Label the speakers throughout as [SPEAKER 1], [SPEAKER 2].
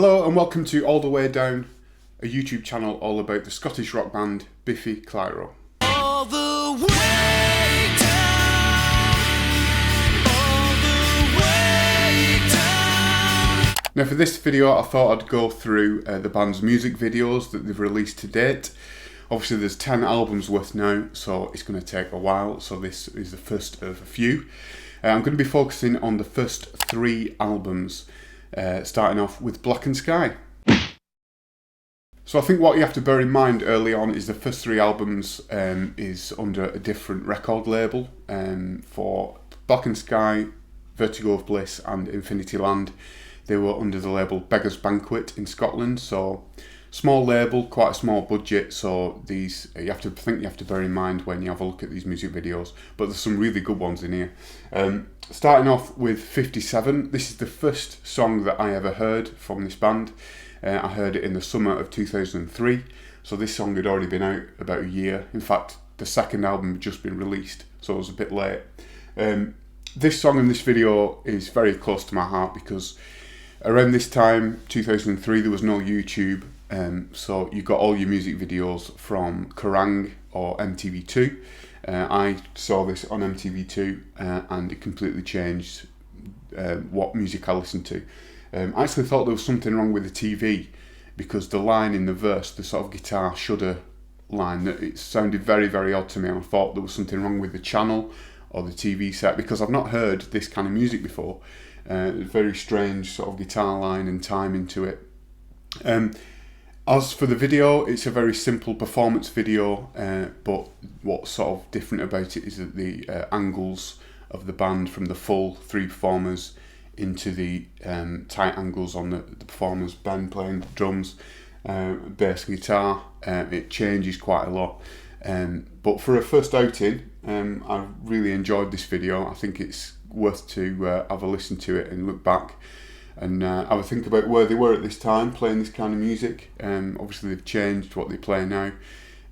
[SPEAKER 1] Hello and welcome to All the Way Down, a YouTube channel all about the Scottish rock band Biffy Clyro.
[SPEAKER 2] All the way down, all the way down.
[SPEAKER 1] Now for this video I thought I'd go through the band's music videos that they've released to date. Obviously there's 10 albums worth now, so it's going to take a while, so this is the first of a few. I'm going to be focusing on the first 3 albums, starting off with Black and Sky. So I think what you have to bear in mind early on is the first 3 albums is under a different record label. For Black and Sky, Vertigo of Bliss and Infinity Land, they were under the label Beggar's Banquet in Scotland. So small label, quite a small budget, so these you have to bear in mind when you have a look at these music videos, but there's some really good ones in here. Starting off with 57, this is the first song that I ever heard from this band. I heard it in the summer of 2003, so this song had already been out about a year. In fact, the second album had just been released, so it was a bit late. This song and this video is very close to my heart because around this time, 2003, there was no YouTube. So you got all your music videos from Kerrang or MTV2. I saw this on MTV2 and it completely changed what music I listened to. I actually thought there was something wrong with the TV because the line in the verse, the sort of guitar shudder line, that it sounded very, very odd to me, and I thought there was something wrong with the channel or the TV set because I've not heard this kind of music before. Very strange sort of guitar line and timing to it. As for the video, it's a very simple performance video, but what's sort of different about it is that the angles of the band from the full 3 performers into the tight angles on the performers, band playing drums, bass, guitar, it changes quite a lot. But for a first outing, I really enjoyed this video. I think it's worth to have a listen to it and look back and have a think about where they were at this time playing this kind of music. Obviously they've changed what they play now,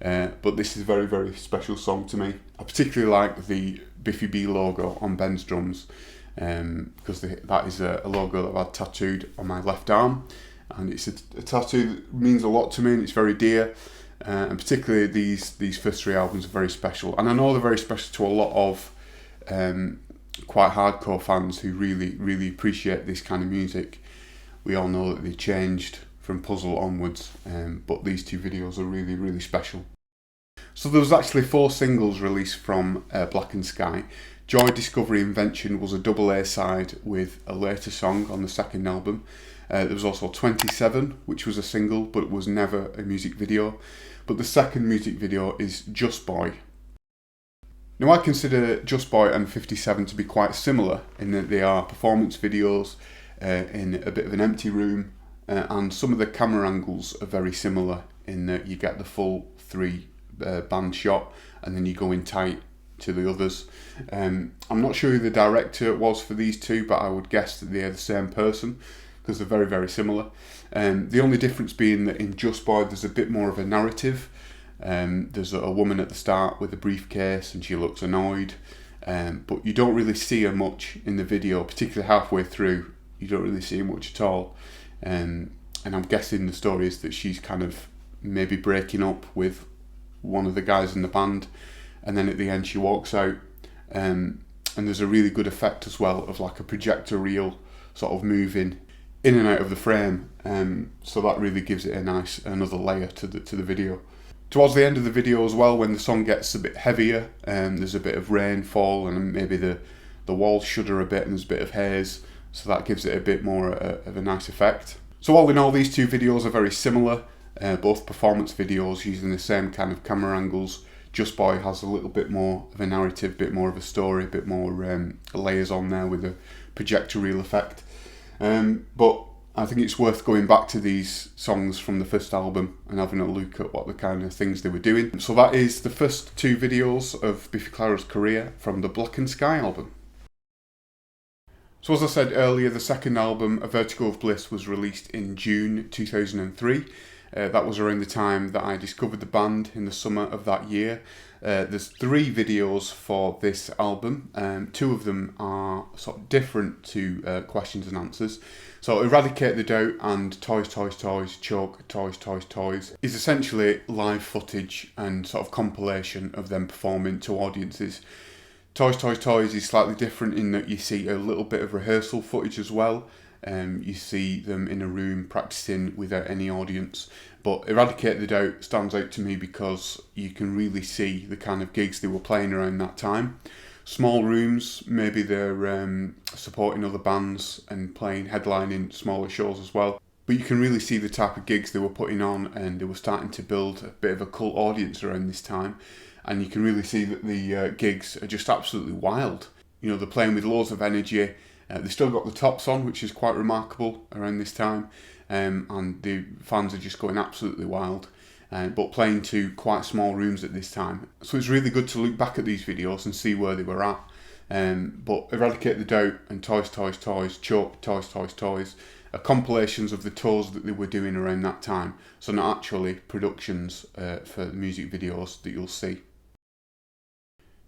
[SPEAKER 1] but this is a very, very special song to me. I particularly like the Biffy B logo on Ben's drums, because that is a logo that I've had tattooed on my left arm, and it's a tattoo that means a lot to me and it's very dear. And particularly these first 3 albums are very special, and I know they're very special to a lot of quite hardcore fans who really appreciate this kind of music. We all know that they changed from Puzzle onwards, but these 2 videos are really special. So there was actually 4 singles released from Black and Sky. Joy, Discovery, Invention was a double A side with a later song on the second album. There was also 27, which was a single, but it was never a music video. But the second music video is Justboy. Now I consider Justboy and 57 to be quite similar in that they are performance videos in a bit of an empty room, and some of the camera angles are very similar in that you get the full 3 band shot and then you go in tight to the others. I'm not sure who the director was for these 2, but I would guess that they are the same person because they're very similar. The only difference being that in Justboy there's a bit more of a narrative. There's a woman at the start with a briefcase and she looks annoyed, but you don't really see her much in the video, particularly halfway through. You don't really see her much at all, and I'm guessing the story is that she's kind of maybe breaking up with one of the guys in the band, and then at the end she walks out, and there's a really good effect as well of like a projector reel sort of moving in and out of the frame, so that really gives it a nice another layer to the video. Towards the end of the video as well, when the song gets a bit heavier, there's a bit of rainfall and maybe the walls shudder a bit and there's a bit of haze, so that gives it a bit more of a nice effect. So all in all, these 2 videos are very similar, both performance videos using the same kind of camera angles. Justboy has a little bit more of a narrative, a bit more of a story, a bit more layers on there with a projector reel effect. But I think it's worth going back to these songs from the first album and having a look at what the kind of things they were doing. So that is the first 2 videos of Biffy Clyro's career from the Black and Sky album. So as I said earlier, the second album, A Vertigo of Bliss, was released in June 2003. That was around the time that I discovered the band in the summer of that year. There's 3 videos for this album. 2 of them are sort of different to questions and answers. So Eradicate the Doubt and Toys, Toys, Toys, Choke, Toys, Toys, Toys is essentially live footage and sort of compilation of them performing to audiences. Toys, Toys, Toys is slightly different in that you see a little bit of rehearsal footage as well. You see them in a room practicing without any audience. But Eradicate the Doubt stands out to me because you can really see the kind of gigs they were playing around that time. Small rooms, maybe they're supporting other bands and playing, headlining smaller shows as well. But you can really see the type of gigs they were putting on, and they were starting to build a bit of a cult audience around this time. And you can really see that the gigs are just absolutely wild. You know, they're playing with loads of energy. They've still got the tops on, which is quite remarkable around this time. And the fans are just going absolutely wild. But playing to quite small rooms at this time. So it's really good to look back at these videos and see where they were at. But Eradicate the Doubt and Toys, Toys, Toys, Choke, Toys, Toys, Toys are compilations of the tours that they were doing around that time. So not actually productions for music videos that you'll see.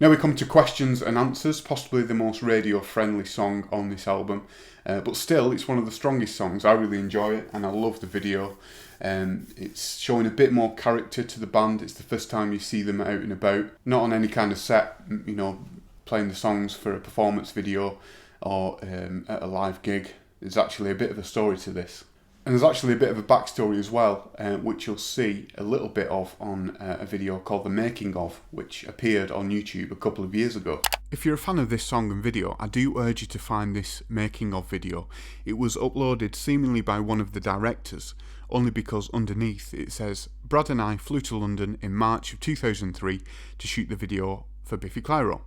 [SPEAKER 1] Now we come to questions and answers, possibly the most radio-friendly song on this album. But still, it's one of the strongest songs. I really enjoy it and I love the video. It's showing a bit more character to the band. It's the first time you see them out and about. Not on any kind of set, you know, playing the songs for a performance video or at a live gig. There's actually a bit of a story to this. And there's actually a bit of a backstory as well, which you'll see a little bit of on a video called The Making Of, which appeared on YouTube a couple of years ago. If you're a fan of this song and video, I do urge you to find this Making Of video. It was uploaded seemingly by one of the directors, only because underneath it says, Brad and I flew to London in March of 2003 to shoot the video for Biffy Clyro.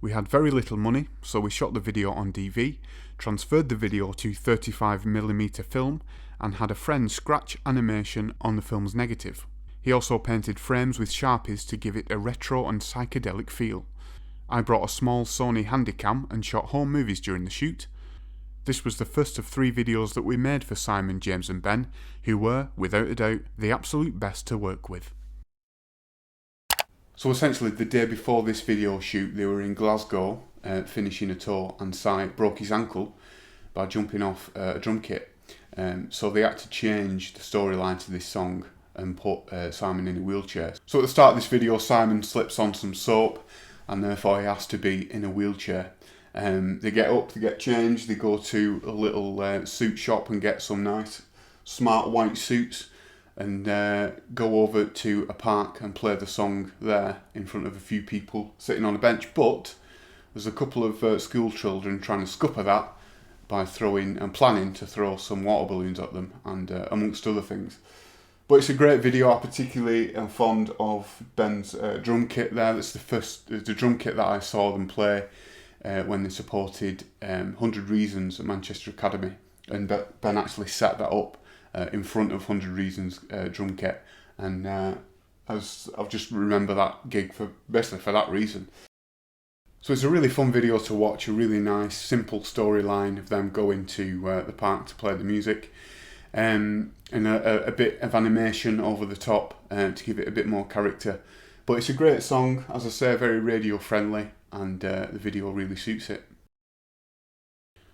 [SPEAKER 1] We had very little money, so we shot the video on DV, transferred the video to 35mm film, and had a friend scratch animation on the film's negative. He also painted frames with Sharpies to give it a retro and psychedelic feel. I brought a small Sony Handycam and shot home movies during the shoot. This was the first of 3 videos that we made for Simon, James and Ben, who were, without a doubt, the absolute best to work with. So essentially the day before this video shoot they were in Glasgow finishing a tour, and Si broke his ankle by jumping off a drum kit. So they had to change the storyline to this song and put Simon in a wheelchair. So at the start of this video Simon slips on some soap and therefore he has to be in a wheelchair. They get up, they get changed, they go to a little suit shop and get some nice smart white suits, and go over to a park and play the song there in front of a few people sitting on a bench. But there's a couple of school children trying to scupper that by throwing and planning to throw some water balloons at them, and amongst other things. But it's a great video. I particularly am fond of Ben's drum kit there. That's the drum kit that I saw them play when they supported 100 Reasons at Manchester Academy, and Ben actually set that up in front of 100 Reasons drum kit, and I've just remember that gig for basically for that reason. So it's a really fun video to watch, a really nice simple storyline of them going to the park to play the music, and a bit of animation over the top to give it a bit more character. But it's a great song, as I say, very radio friendly, and the video really suits it.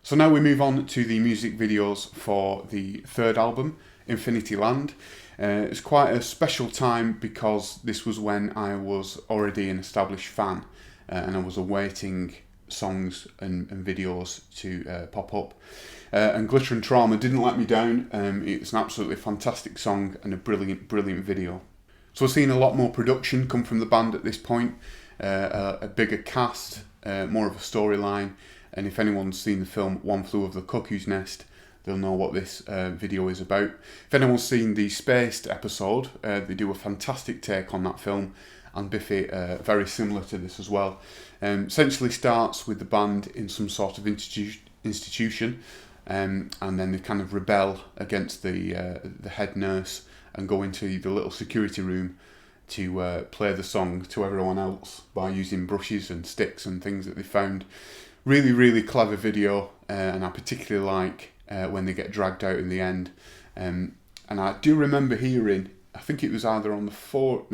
[SPEAKER 1] So now we move on to the music videos for the third album, Infinity Land. It's quite a special time because this was when I was already an established fan, and I was awaiting songs and videos to pop up. And Glitter and Trauma didn't let me down. It's an absolutely fantastic song and a brilliant video. So we're seeing a lot more production come from the band at this point, a bigger cast, more of a storyline. And if anyone's seen the film One Flew Over the Cuckoo's Nest, they'll know what this video is about. If anyone's seen the Spaced episode, they do a fantastic take on that film, and Biffy very similar to this as well. Essentially starts with the band in some sort of institution, and then they kind of rebel against the head nurse and go into the little security room to play the song to everyone else by using brushes and sticks and things that they found. Really clever video, and I particularly like when they get dragged out in the end. And I do remember hearing, I think it was either on the forum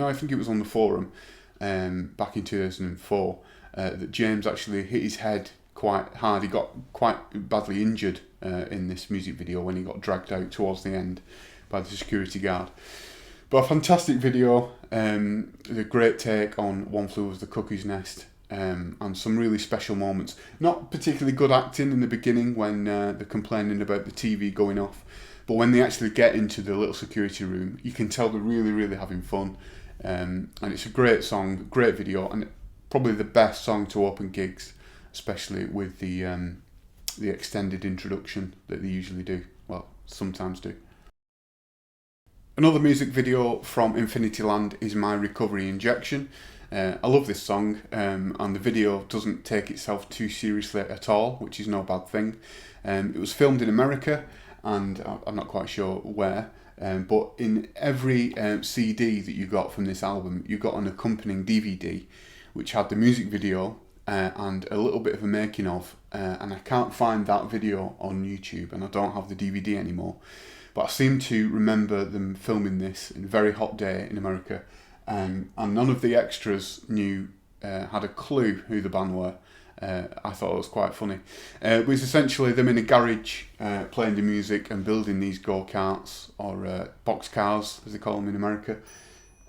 [SPEAKER 1] back in 2004, that James actually hit his head quite hard. He got quite badly injured in this music video when he got dragged out towards the end by the security guard. But a fantastic video, a great take on One Flew Over the Cuckoo's Nest, and some really special moments. Not particularly good acting in the beginning when they're complaining about the TV going off, but when they actually get into the little security room, you can tell they're really, really having fun. And it's a great song, great video, and probably the best song to open gigs, especially with the extended introduction that they usually do. Well, sometimes do. Another music video from Infinityland is My Recovery Injection. I love this song, and the video doesn't take itself too seriously at all, which is no bad thing. It was filmed in America, and I'm not quite sure where, but in every CD that you got from this album, you got an accompanying DVD, which had the music video and a little bit of a making of, and I can't find that video on YouTube, and I don't have the DVD anymore. But I seem to remember them filming this in a very hot day in America, and none of the extras had a clue who the band were. I thought it was quite funny. It was essentially them in a garage playing the music and building these go-karts, or box cars as they call them in America,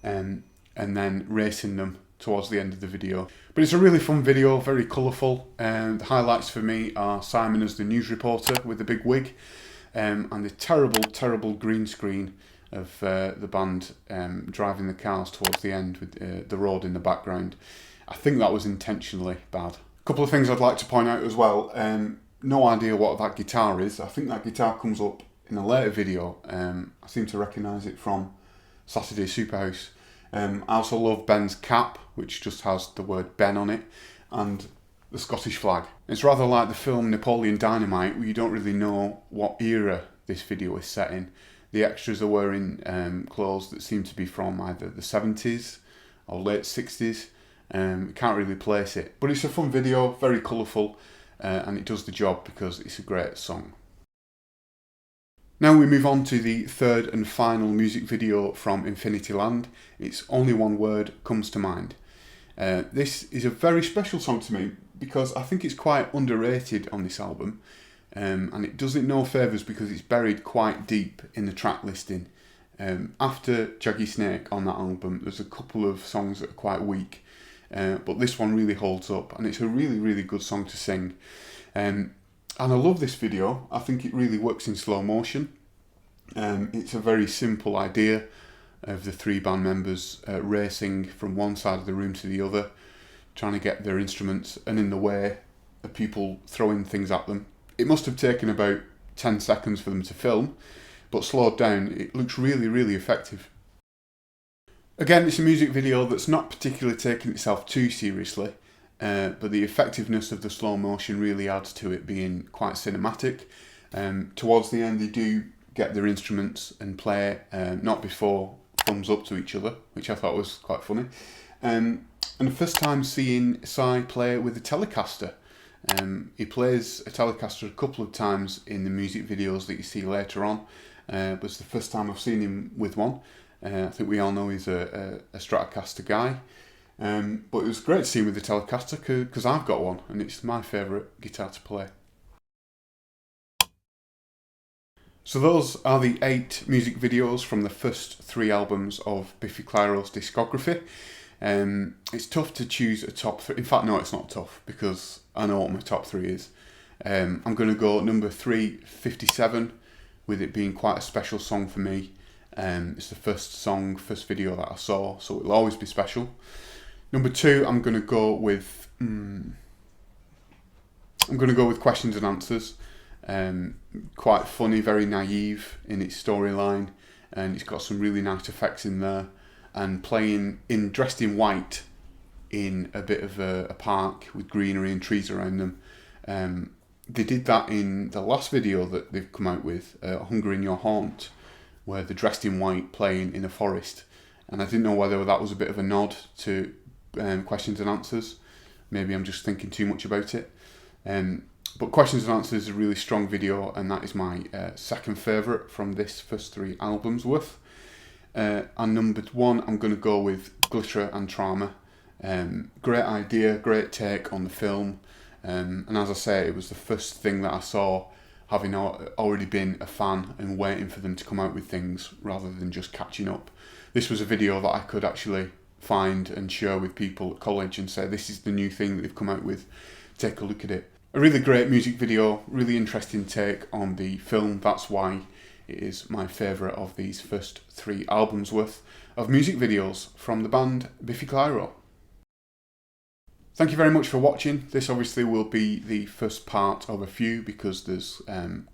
[SPEAKER 1] and then racing them towards the end of the video. But it's a really fun video, very colourful. The highlights for me are Simon as the news reporter with the big wig, and the terrible green screen of the band driving the cars towards the end with the road in the background. I think that was intentionally bad. A couple of things I'd like to point out as well. No idea what that guitar is. I think that guitar comes up in a later video. I seem to recognise it from Saturday Superhouse. I also love Ben's cap, which just has the word Ben on it, and the Scottish flag. It's rather like the film Napoleon Dynamite, where you don't really know what era this video is set in. The extras are wearing clothes that seem to be from either the 70s or late 60s. Can't really place it. But it's a fun video, very colourful, and it does the job because it's a great song. Now we move on to the third and final music video from Infinityland. It's Only One Word Comes to Mind. This is a very special song to me because I think it's quite underrated on this album, and it does it no favours because it's buried quite deep in the track listing. After Jaggy Snake on that album, there's a couple of songs that are quite weak, but this one really holds up, and it's a really good song to sing. And I love this video. I think it really works in slow motion. It's a very simple idea of the three band members racing from one side of the room to the other, trying to get their instruments, and in the way of people throwing things at them. It must have taken about 10 seconds for them to film, but slowed down, it looks really effective. Again, it's a music video that's not particularly taking itself too seriously, but the effectiveness of the slow motion really adds to it being quite cinematic. Towards the end, they do get their instruments and play, not before thumbs up to each other, which I thought was quite funny. And the first time seeing Cy play with a Telecaster. He plays a Telecaster a couple of times in the music videos that you see later on, but it's the first time I've seen him with one. I think we all know he's a Stratocaster guy. But it was great to see him with the Telecaster because I've got one and it's my favourite guitar to play. So those are the 8 music videos from the first 3 albums of Biffy Clyro's discography. It's tough to choose a top 3. In fact, no, it's not tough because I know what my top 3 is. I'm going to go number 3, 57, with it being quite a special song for me. It's the first video that I saw, so it'll always be special. Number 2, I'm going to go with Questions and Answers. Quite funny, very naive in its storyline, and it's got some really nice effects in there. And dressed in white in a bit of a park with greenery and trees around them. They did that in the last video that they've come out with, Hunger in Your Haunt, where they're dressed in white playing in a forest. And I didn't know whether that was a bit of a nod to Questions and Answers. Maybe I'm just thinking too much about it. But Questions and Answers is a really strong video, and that is my second favourite from this first 3 albums worth. And number 1, I'm going to go with Glitter and Trauma. Great idea, great take on the film. And as I say, it was the first thing that I saw, having already been a fan and waiting for them to come out with things rather than just catching up. This was a video that I could actually find and share with people at college and say, this is the new thing that they've come out with, take a look at it. A really great music video, really interesting take on the film. That's why it is my favourite of these first 3 albums worth of music videos from the band Biffy Clyro. Thank you very much for watching. This obviously will be the first part of a few, because there's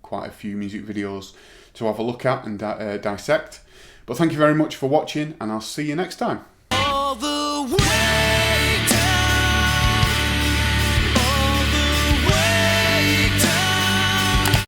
[SPEAKER 1] quite a few music videos to have a look at and dissect. But thank you very much for watching, and I'll see you next time.